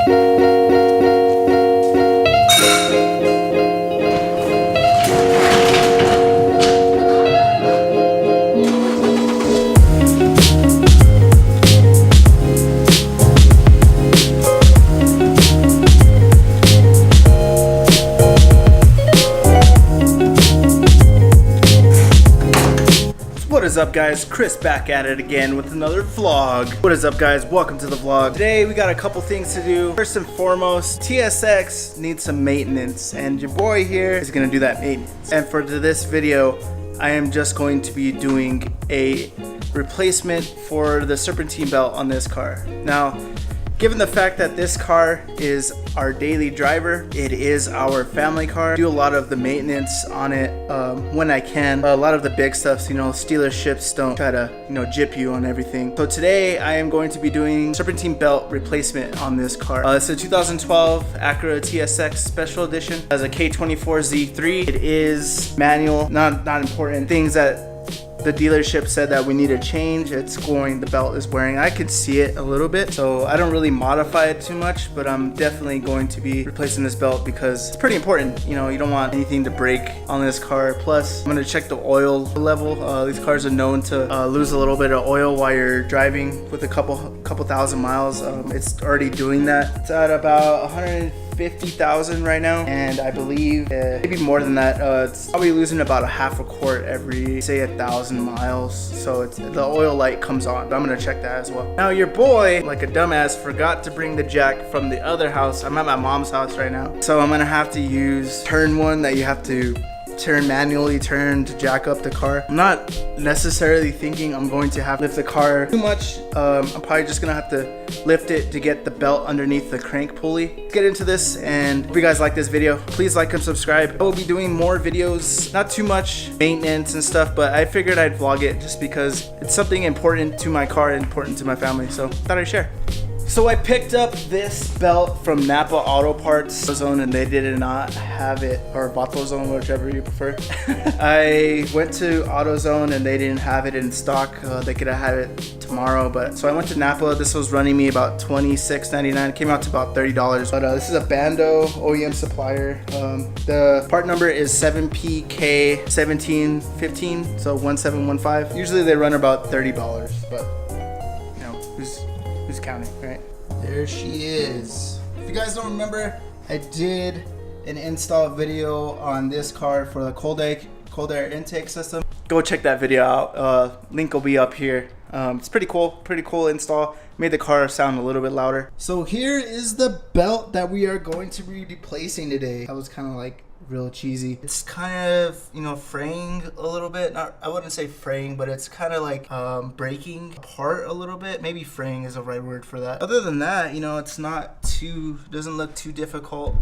What is up, guys? Chris back at it again with another vlog. What is up, guys? Welcome to the vlog. Today we got a couple things to do. First and foremost, TSX needs some maintenance and your boy here is gonna do that maintenance. And for this video, I am just going to be doing a replacement for the Serpentine belt on this car. Now, given the fact that this car is our daily driver, it is our family car, I do a lot of the maintenance on it when I can. A lot of the big stuff, you know, dealerships don't try to, you know, gyp you on everything. So today I am going to be doing Serpentine belt replacement on this car. It's a 2012 Acura TSX Special Edition. It has a K24Z3. It is manual, not important. Things that the dealership said that we need to change, it's going, the belt is wearing. I could see it a little bit, so I don't really modify it too much, but I'm definitely going to be replacing this belt because it's pretty important. You know, you don't want anything to break on this car. Plus, I'm gonna check the oil level. These cars are known to lose a little bit of oil while you're driving with a couple thousand miles. It's already doing that. It's at about 150,000 right now, and I believe maybe more than that. It's probably losing about a half a quart every, say, 1,000 miles. So it's, the oil light comes on. I'm gonna check that as well. Now your boy, like a dumbass, forgot to bring the jack from the other house. I'm at my mom's house right now, so I'm gonna have to use turn one that you have to manually turn to jack up the car. I'm not necessarily thinking I'm going to have to lift the car too much. I'm probably just gonna have to lift it to get the belt underneath the crank pulley. Let's get into this, and if you guys like this video, please like and subscribe. I will be doing more videos, not too much maintenance and stuff, but I figured I'd vlog it just because it's something important to my car and important to my family, so thought I'd share. So I picked up this belt from Napa Auto Parts Zone, and they did not have it, or AutoZone, whichever you prefer. I went to AutoZone and they didn't have it in stock. They could have had it tomorrow, but so I went to Napa. This was running me about $26.99. It came out to about $30. But this is a Bando OEM supplier. The part number is 7PK1715, so 1715. Usually they run about $30, but you know, who's counting, right? There she is. If you guys don't remember, I did an install video on this car for the cold air intake system. Go check that video out. Link will be up here. It's pretty cool install. Made the car sound a little bit louder. So here is the belt that we are going to be replacing today. I was kind of like real cheesy. It's kind of, you know, fraying a little bit. Not, I wouldn't say fraying, but it's kind of like breaking apart a little bit. Maybe fraying is the right word for that. Other than that, you know, it's not too, doesn't look too difficult.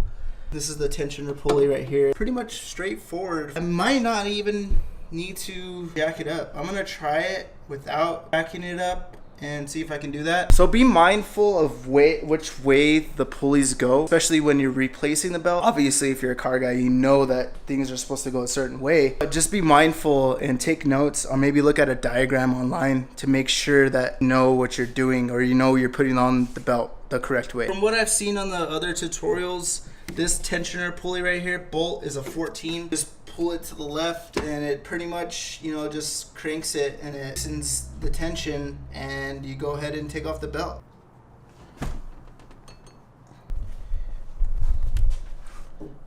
This is the tensioner pulley right here. Pretty much straightforward. I might not even need to jack it up. I'm gonna try it without jacking it up and see if I can do that. So be mindful of which way the pulleys go, especially when you're replacing the belt. Obviously, if you're a car guy, you know that things are supposed to go a certain way, but just be mindful and take notes, or maybe look at a diagram online to make sure that you know what you're doing, or you know you're putting on the belt the correct way. From what I've seen on the other tutorials, this tensioner pulley right here, bolt, is a 14. Just pull it to the left and it pretty much, you know, just cranks it and it loosens the tension, and you go ahead and take off the belt.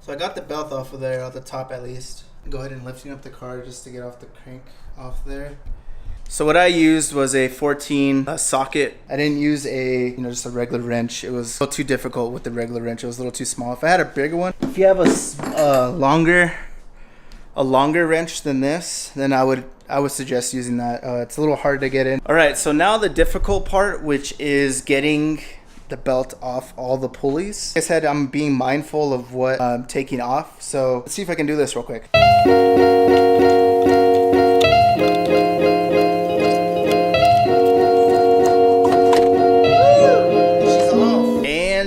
So I got the belt off of there, at the top at least. Go ahead and lifting up the car just to get off the crank off there. So what I used was a 14 socket. I didn't use a, you know, just a regular wrench. It was a little too difficult with the regular wrench. It was a little too small. If I had a bigger one, if you have a longer wrench than this, then I would suggest using that. It's a little hard to get in. All right, so now the difficult part, which is getting the belt off all the pulleys. Like I said, I'm being mindful of what I'm taking off. So let's see if I can do this real quick.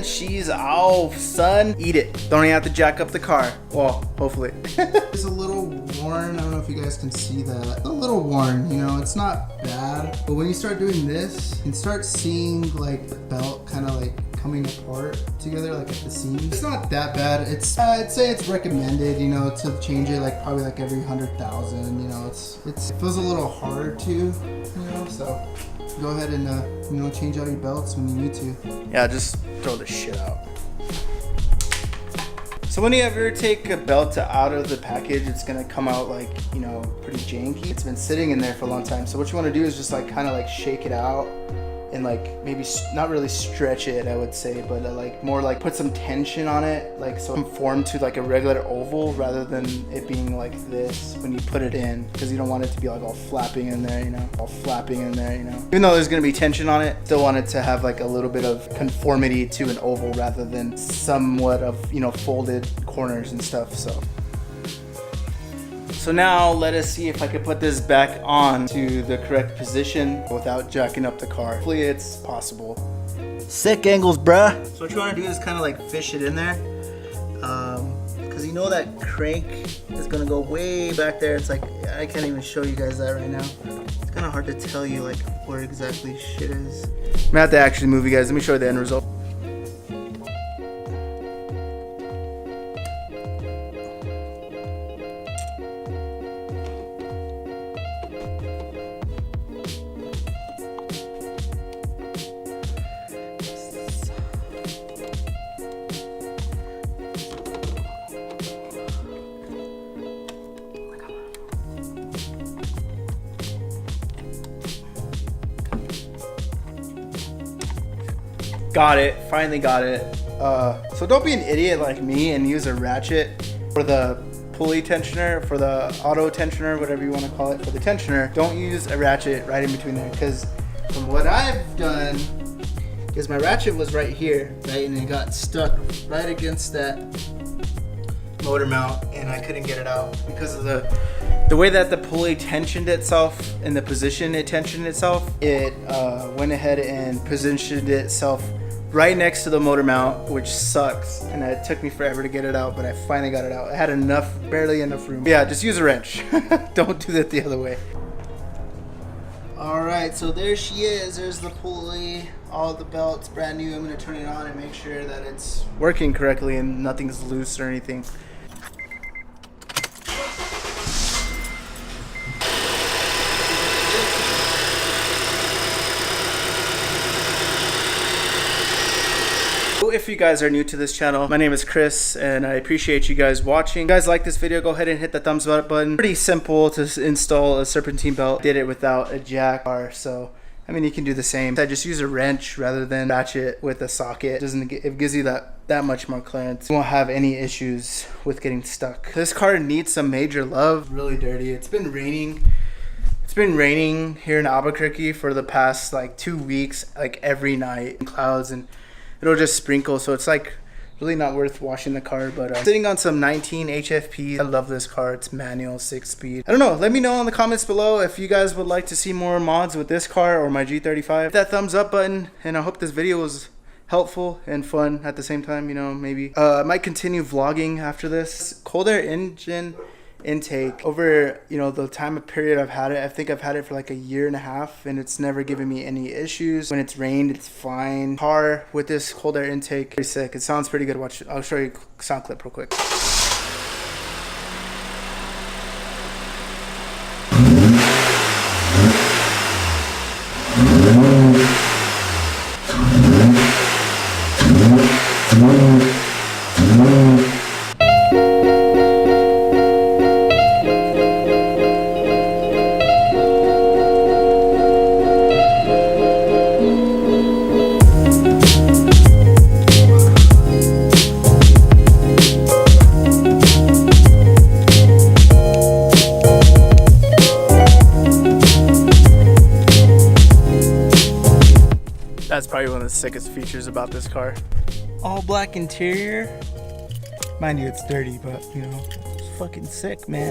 she's off, son. Eat it. Don't even have to jack up the car. Well, hopefully. It's a little worn. I don't know if you guys can see that. A little worn, you know, it's not bad. But when you start doing this, you can start seeing like the belt kind of like coming apart together, like at the seams. It's not that bad. It's I'd say it's recommended, you know, to change it like probably like every 100,000. You know, it feels a little hard to, you know, so go ahead and you know, change out your belts when you need to. Yeah, just throw this shit out. So when you ever take a belt out of the package, it's gonna come out like, you know, pretty janky. It's been sitting in there for a long time. So what you wanna do is just like kind of like shake it out and like maybe not really stretch it, I would say, but like more like put some tension on it, like so conform to like a regular oval rather than it being like this when you put it in, because you don't want it to be like all flapping in there, you know, all flapping in there, you know. Even though there's gonna be tension on it, still want it to have like a little bit of conformity to an oval rather than somewhat of, you know, folded corners and stuff. So now let us see if I can put this back on to the correct position without jacking up the car. Hopefully it's possible. Sick angles, bruh. So what you want to do is kind of like fish it in there. Because you know that crank is going to go way back there. It's like, I can't even show you guys that right now. It's kind of hard to tell you like where exactly shit is. I'm going to have to actually move you guys. Let me show you the end result. Got it, finally got it. So don't be an idiot like me and use a ratchet for the pulley tensioner, for the auto tensioner, whatever you want to call it, for the tensioner. Don't use a ratchet right in between there, because from what I've done is my ratchet was right here, right, and it got stuck right against that motor mount and I couldn't get it out because of the way that the pulley tensioned itself and the position it tensioned itself. It went ahead and positioned itself right next to the motor mount, which sucks, and it took me forever to get it out, but I finally got it out. I had enough, barely enough room. Yeah, just use a wrench. Don't do that the other way. All right, so there she is. There's the pulley, all the belts, brand new. I'm gonna turn it on and make sure that it's working correctly and nothing's loose or anything. If you guys are new to this channel, my name is Chris and I appreciate you guys watching. If you guys like this video, go ahead and hit the thumbs up button. Pretty simple to install a Serpentine belt. Did it without a jack bar, so I mean you can do the same. I just use a wrench rather than ratchet with a socket. It gives you that much more clearance. You won't have any issues with getting stuck. This car needs some major love. Really dirty. It's been raining. It's been raining here in Albuquerque for the past like 2 weeks, like every night. Clouds, and it'll just sprinkle, so it's like really not worth washing the car. But sitting on some 19 HFP. I love this car. It's manual, 6-speed. I don't know, let me know in the comments below if you guys would like to see more mods with this car or my G35. Hit that thumbs up button, and I hope this video was helpful and fun at the same time. You know, maybe I might continue vlogging after this. Cold air engine intake over, you know, the time of period I've had it. I think I've had it for like a year and a half and it's never given me any issues. When it's rained, it's fine. Car with this cold air intake, pretty sick. It sounds pretty good. Watch, I'll show you a sound clip real quick. That's probably one of the sickest features about this car. All black interior. Mind you, it's dirty, but you know, it's fucking sick, man.